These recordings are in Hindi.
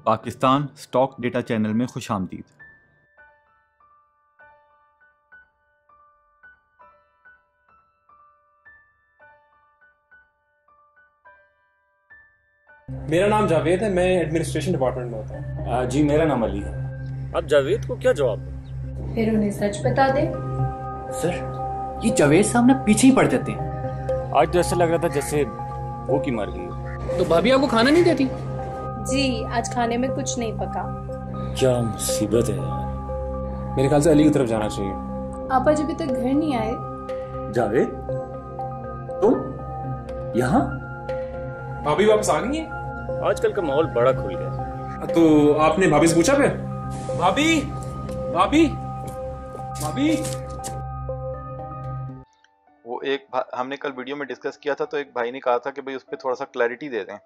पाकिस्तान स्टॉक डेटा चैनल में खुशामदीद। मेरा नाम जावेद है, मैं एडमिनिस्ट्रेशन डिपार्टमेंट में होता हूँ। जी मेरा नाम अली है। अब जावेद को क्या जवाब दो? फिर उन्हें सच बता दे। सर ये जावेद साहब ना पीछे ही पड़ जाते हैं। आज तो ऐसा लग रहा था जैसे भूख ही मर गई। तो भाभी आपको खाना नहीं देती? जी आज खाने में कुछ नहीं पका। क्या मुसीबत है यार। मेरे ख्याल से अली की तरफ जाना चाहिए। आप आज अभी तक घर नहीं आए? जावेद तुम यहाँ? भाभी वापस आ गई है? आजकल का माहौल बड़ा खुल गया। तो आपने भाभी से पूछा फिर? भाभी भाभी भाभी वो हमने कल वीडियो में डिस्कस किया था, तो एक भाई ने कहा था कि भाई उस पर थोड़ा सा क्लैरिटी दे दें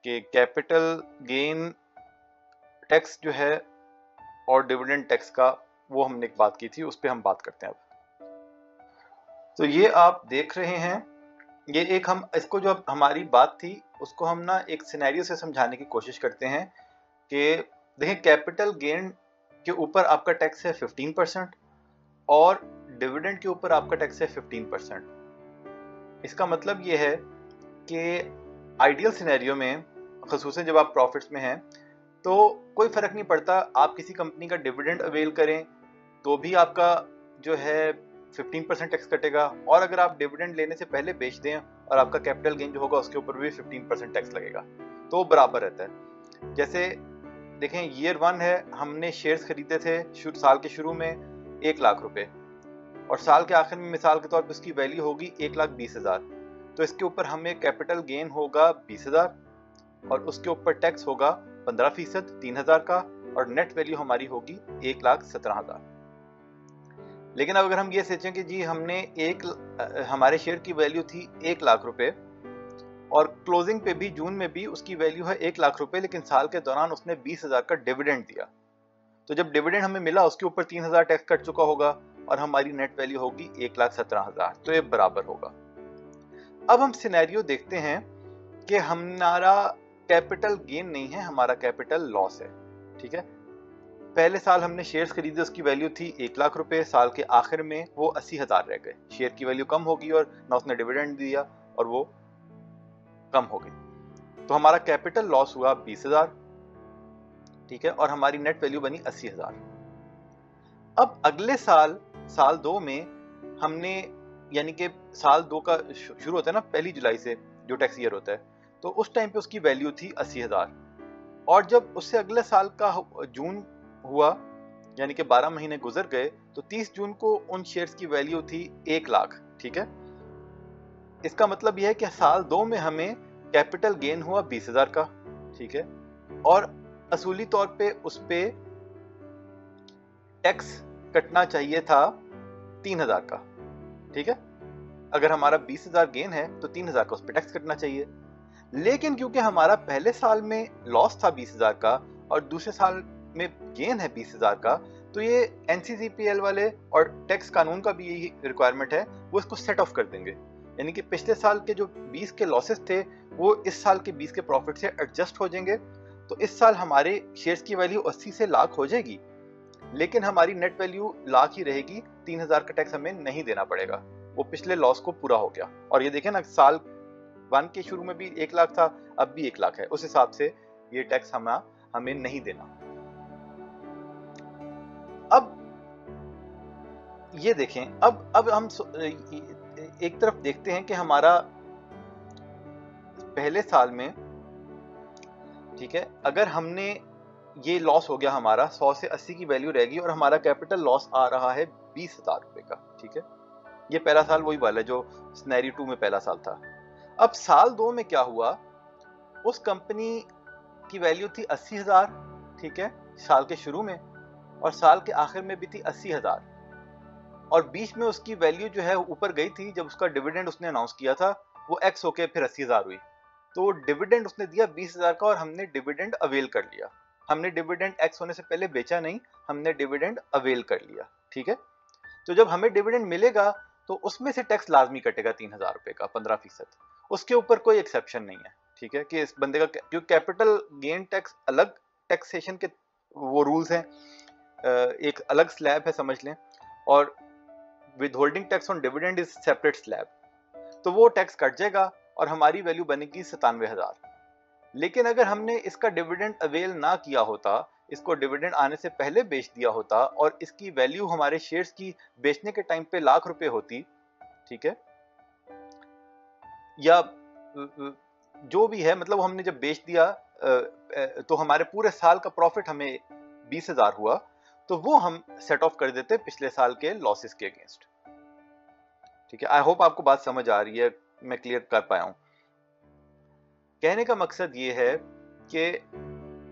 कि कैपिटल गेन टैक्स जो है और डिविडेंड टैक्स का, वो हमने एक बात की थी, उस पर हम बात करते हैं अब। तो ये आप देख रहे हैं, ये एक हम इसको जो हमारी बात थी उसको हम ना एक सिनेरियो से समझाने की कोशिश करते हैं कि देखें कैपिटल गेन के ऊपर आपका टैक्स है 15% और डिविडेंड के ऊपर आपका टैक्स है 15%। इसका मतलब ये है कि आइडियल सिनेरियो में, ख़ुसूसन जब आप प्रॉफिट्स में हैं, तो कोई फ़र्क नहीं पड़ता, आप किसी कंपनी का डिविडेंड अवेल करें तो भी आपका जो है 15% टैक्स कटेगा, और अगर आप डिविडेंड लेने से पहले बेच दें और आपका कैपिटल गेन जो होगा उसके ऊपर भी 15% टैक्स लगेगा, तो वो बराबर रहता है। जैसे देखें ईयर 1 है, हमने शेयर्स खरीदे थे साल के शुरू में 1 लाख रुपए, और साल के आखिर में मिसाल के तौर पर उसकी वैल्यू होगी 1,20,000, तो इसके ऊपर हमें कैपिटल गेन होगा 20,000 और उसके ऊपर टैक्स होगा 15% 3,000 का, और नेट वैल्यू हमारी होगी 1,17,000। लेकिन अब अगर हम ये सोचें कि जी हमने हमारे शेयर की वैल्यू थी 1 लाख रुपए और क्लोजिंग पे भी जून में भी उसकी वैल्यू है 1 लाख रुपए, लेकिन साल के दौरान उसने 20,000 का डिविडेंड दिया, तो जब डिविडेंड हमें मिला उसके ऊपर 3,000 टैक्स कट चुका होगा और हमारी नेट वैल्यू होगी 1,17,000, तो ये बराबर होगा। अब हम सिनेरियो देखते हैं कि हमारा कैपिटल गेन नहीं है, हमारा कैपिटल लॉस है। ठीक है, पहले साल हमने शेयर्स खरीदे, उसकी वैल्यू थी 1 लाख रुपए, साल के आखिर में वो 80,000 रह गए, शेयर की वैल्यू कम होगी और ना उसने डिविडेंड दिया और वो कम हो गई, तो हमारा कैपिटल लॉस हुआ 20,000। ठीक है, और हमारी नेट वैल्यू बनी 80,000। अब अगले साल 2 में हमने, यानी कि साल 2 का शुरू होता है ना 1 जुलाई से, जो टैक्स ईयर होता है, तो उस टाइम पे उसकी वैल्यू थी 80,000, और जब उससे अगले साल का जून हुआ, यानी कि 12 महीने गुजर गए, तो 30 जून को उन शेयर्स की वैल्यू थी 1 लाख। ठीक है, इसका मतलब यह है कि साल 2 में हमें कैपिटल गेन हुआ 20,000 का। ठीक है, और असूली तौर पे उस पे टैक्स कटना चाहिए था 3,000 का। ठीक है, अगर हमारा 20,000 गेन है तो 3,000 का उस पे टैक्स कटना चाहिए, लेकिन क्योंकि हमारा पहले साल में लॉस था 20,000 का और दूसरे साल में गेन है 20,000 का, तो ये NCCPL वाले और टैक्स कानून का भी यही रिक्वायरमेंट है, वो इसको सेट ऑफ कर देंगे, यानी कि पिछले साल के जो 20 के लॉसेस थे वो इस साल के 20 के प्रॉफिट से एडजस्ट हो जाएंगे, तो इस साल हमारे शेयर्स की वैल्यू 80 से लाख हो जाएगी, लेकिन हमारी नेट वैल्यू लाख ही रहेगी, 3,000 का टैक्स हमें नहीं देना पड़ेगा, वो पिछले लॉस को पूरा हो गया। और ये देखें ना, साल 1 के शुरू में भी 1 लाख था, अब भी 1 लाख है, उस हिसाब से ये टैक्स हमें नहीं देना। अब ये देखें, अब हम एक तरफ देखते हैं कि हमारा पहले साल में, ठीक है, अगर हमने ये लॉस हो गया, हमारा 100 से 80 की वैल्यू रहेगी और हमारा कैपिटल लॉस आ रहा है 20,000 रुपए का। ठीक है, ये पहला साल वही वाला जो सिनेरियो 2 में पहला साल था। अब साल 2 में क्या हुआ, उस कंपनी की वैल्यू थी 80,000, ठीक है, साल के शुरू में, और साल के आखिर में भी थी 80,000, और बीच में उसकी वैल्यू जो है ऊपर गई थी जब उसका डिविडेंड उसने अनाउंस किया था, वो एक्स होके फिर 80,000 हुई, तो डिविडेंड उसने दिया 20,000 का और हमने डिविडेंड अवेल कर लिया। हमने डिविडेंड एक्स होने से पहले बेचा नहीं, हमने डिविडेंड अवेल कर लिया। ठीक है, तो जब हमें डिविडेंड मिलेगा तो उसमें से टैक्स लाजमी कटेगा 3,000 रुपए का 15%, उसके ऊपर कोई एक्सेप्शन नहीं है। ठीक है, कि इस बंदे का, क्योंकि कैपिटल गेन टैक्स अलग टैक्सेशन के वो रूल्स हैं, एक अलग स्लैब है समझ लें, और with holding tax on dividend is separate slab, तो वो टैक्स कट जाएगा और हमारी वैल्यू बनेगी 97,000। लेकिन अगर हमने इसका डिविडेंड अवेल ना किया होता, इसको डिविडेंड आने से पहले बेच दिया होता और इसकी वैल्यू हमारे शेयर्स की बेचने के टाइम पे लाख रुपए होती, ठीक है, या जो भी है, मतलब हमने जब बेच दिया तो हमारे पूरे साल का प्रॉफिट हमें 20,000 हुआ, तो वो हम सेट ऑफ कर देते पिछले साल के लॉसेस के अगेंस्ट। ठीक है, आई होप आपको बात समझ आ रही है, मैं क्लियर कर पाया हूं। कहने का मकसद ये है कि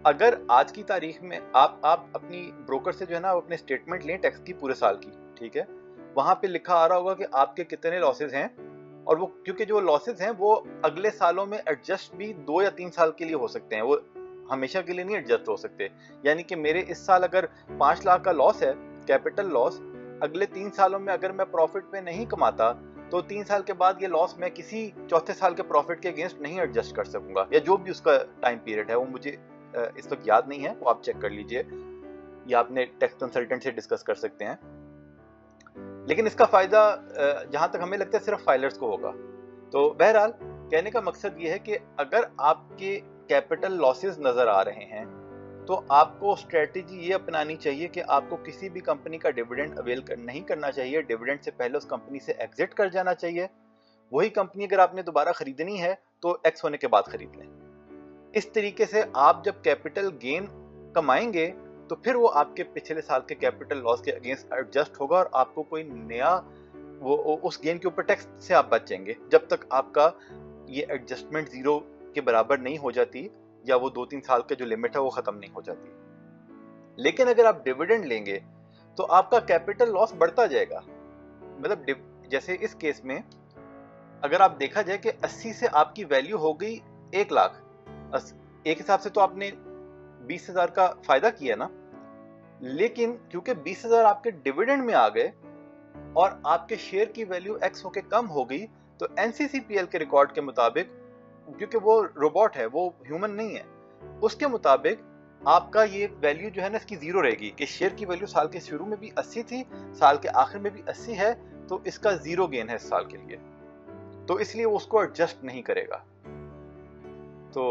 अगर आज की तारीख में आप अपनी ब्रोकर से जो है ना अपने स्टेटमेंट लें टैक्स की पूरे साल की, ठीक है, वहां पे लिखा आ रहा होगा कि आपके कितने लॉसेस हैं, और वो क्योंकि जो लॉसेस हैं वो अगले सालों में एडजस्ट भी 2 या 3 साल के लिए हो सकते हैं, वो हमेशा के लिए नहीं एडजस्ट हो सकते। यानी कि मेरे इस साल अगर 5 लाख का लॉस है, कैपिटल लॉस, अगले 3 सालों में अगर मैं प्रॉफिट पे नहीं कमाता तो 3 साल के बाद ये लॉस मैं किसी चौथे साल के प्रॉफिट के अगेंस्ट नहीं एडजस्ट कर सकूंगा, या जो भी उसका टाइम पीरियड है वो मुझे इस वक्त याद नहीं है, वो आप चेक कर लीजिए या अपने टैक्स कंसल्टेंट से डिस्कस कर सकते हैं। लेकिन इसका फायदा जहां तक हमें लगता है सिर्फ फाइलर्स को होगा। तो बहरहाल कहने का मकसद ये है कि अगर आपके कैपिटल लॉसेस नजर आ रहे हैं तो आपको स्ट्रेटेजी ये अपनानी चाहिए कि आपको किसी भी कंपनी का डिविडेंड अवेल नहीं करना चाहिए, डिविडेंड से पहले उस कंपनी से एग्जिट कर जाना चाहिए। वही कंपनी अगर आपने दोबारा खरीदनी है तो एक्स होने के बाद खरीद लें। इस तरीके से आप जब कैपिटल गेन कमाएंगे तो फिर वो आपके पिछले साल के कैपिटल लॉस के अगेंस्ट एडजस्ट होगा और आपको कोई नया वो उस गेन के ऊपर टैक्स से आप बचेंगे, जब तक आपका ये एडजस्टमेंट जीरो के बराबर नहीं हो जाती या वो 2-3 साल का जो लिमिट है वो खत्म नहीं हो जाती। लेकिन अगर आप डिविडेंड लेंगे तो आपका कैपिटल लॉस बढ़ता जाएगा। मतलब जैसे इस केस में अगर आप देखा जाए कि 80 से आपकी वैल्यू हो गई 1 लाख, एक हिसाब से तो आपने 20,000 का फायदा किया ना, लेकिन क्योंकि 20,000 आपके डिविडेंड में आ गए और आपके शेयर की वैल्यू एक्स होके कम हो गई, तो एनसीसीपीएल के रिकॉर्ड के मुताबिक, क्योंकि वो रोबोट है, वो ह्यूमन नहीं है, उसके मुताबिक आपका ये वैल्यू जो है ना इसकी जीरो रहेगी कि शेयर की वैल्यू साल के शुरू में भी 80 थी, साल के आखिर में भी 80 है, तो इसका जीरो गेन है इस साल के लिए, तो इसलिए वो उसको एडजस्ट नहीं करेगा। तो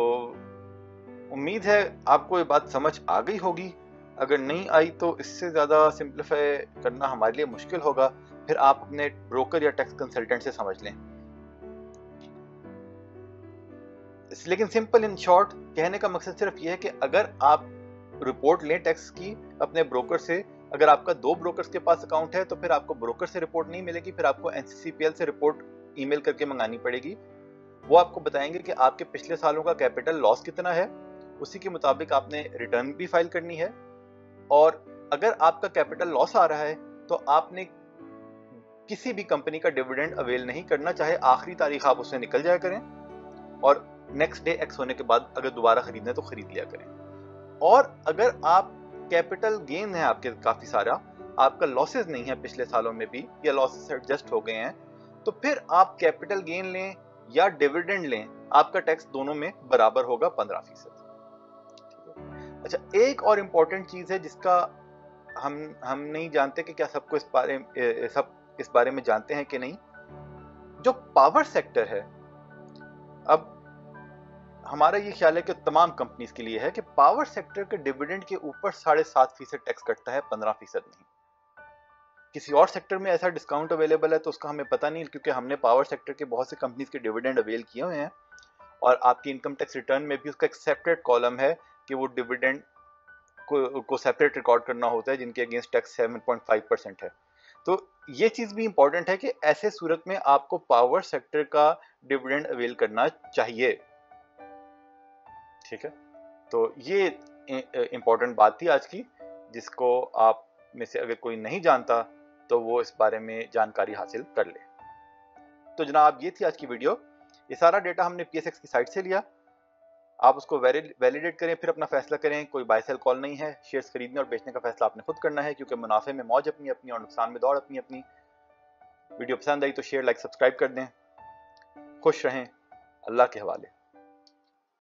उम्मीद है आपको ये बात समझ आ गई होगी। अगर नहीं आई तो इससे ज़्यादा सिंप्लीफाई करना हमारे लिए मुश्किल होगा, फिर आप अपने ब्रोकर या टैक्स कंसल्टेंट से समझ लें। लेकिन सिंपल इन शॉर्ट कहने का मकसद सिर्फ ये है कि अगर आप रिपोर्ट लें टैक्स की अपने ब्रोकर से, अगर आपका 2 ब्रोकर्स के पास अकाउंट है तो फिर आपको ब्रोकर से रिपोर्ट नहीं मिलेगी, फिर आपको एनसीसीपीएल से रिपोर्ट ईमेल करके मंगानी पड़ेगी। वो आपको बताएंगे कि आपके पिछले सालों का कैपिटल लॉस कितना है, उसी के मुताबिक आपने रिटर्न भी फाइल करनी है, और अगर आपका कैपिटल लॉस आ रहा है तो आपने किसी भी कंपनी का डिविडेंड अवेल नहीं करना, चाहे आखिरी तारीख आप उससे निकल जाया करें और नेक्स्ट डे एक्स होने के बाद अगर दोबारा खरीदना है तो खरीद लिया करें। और अगर आप कैपिटल गेन है आपके काफी सारा, आपका लॉसेस नहीं है पिछले सालों में भी, या लॉसेस एडजस्ट हो गए हैं, तो फिर आप कैपिटल गेन लें या डिविडेंड लें, आपका टैक्स दोनों में बराबर होगा 15%। अच्छा, एक और इम्पोर्टेंट चीज है जिसका हम नहीं जानते कि क्या सबको इस बारे में जानते हैं कि नहीं। जो पावर सेक्टर है, अब हमारा ये ख्याल है कि तमाम कंपनीज के लिए है कि पावर सेक्टर के डिविडेंड के ऊपर 7.5% टैक्स कटता है, 15% नहीं। किसी और सेक्टर में ऐसा डिस्काउंट अवेलेबल है तो उसका हमें पता नहीं, क्योंकि हमने पावर सेक्टर के बहुत से कंपनीज के डिविडेंड अवेल किए हुए हैं और आपकी इनकम टैक्स रिटर्न में भी उसका एक सेपरेट कॉलम है कि वो डिविडेंड को सेपरेट रिकॉर्ड करना होता है जिनके अगेंस्ट टैक्स 7.5% है। तो ये चीज भी इंपॉर्टेंट है कि ऐसे सूरत में आपको पावर सेक्टर का डिविडेंड अवेल करना चाहिए। ठीक है, तो ये इंपॉर्टेंट बात थी आज की, जिसको आप में से अगर कोई नहीं जानता तो वो इस बारे में जानकारी हासिल कर ले। तो जनाब, ये थी आज की वीडियो। ये सारा डेटा हमने PSX की साइट से लिया, आप उसको वैलिडेट करें, फिर अपना फैसला करें। कोई बाय सेल कॉल नहीं है, शेयर्स खरीदने और बेचने का फैसला आपने खुद करना है, क्योंकि मुनाफे में मौज अपनी अपनी और नुकसान में दौड़ अपनी अपनी। वीडियो पसंद आई तो शेयर, लाइक, सब्सक्राइब कर दें। खुश रहें, अल्लाह के हवाले।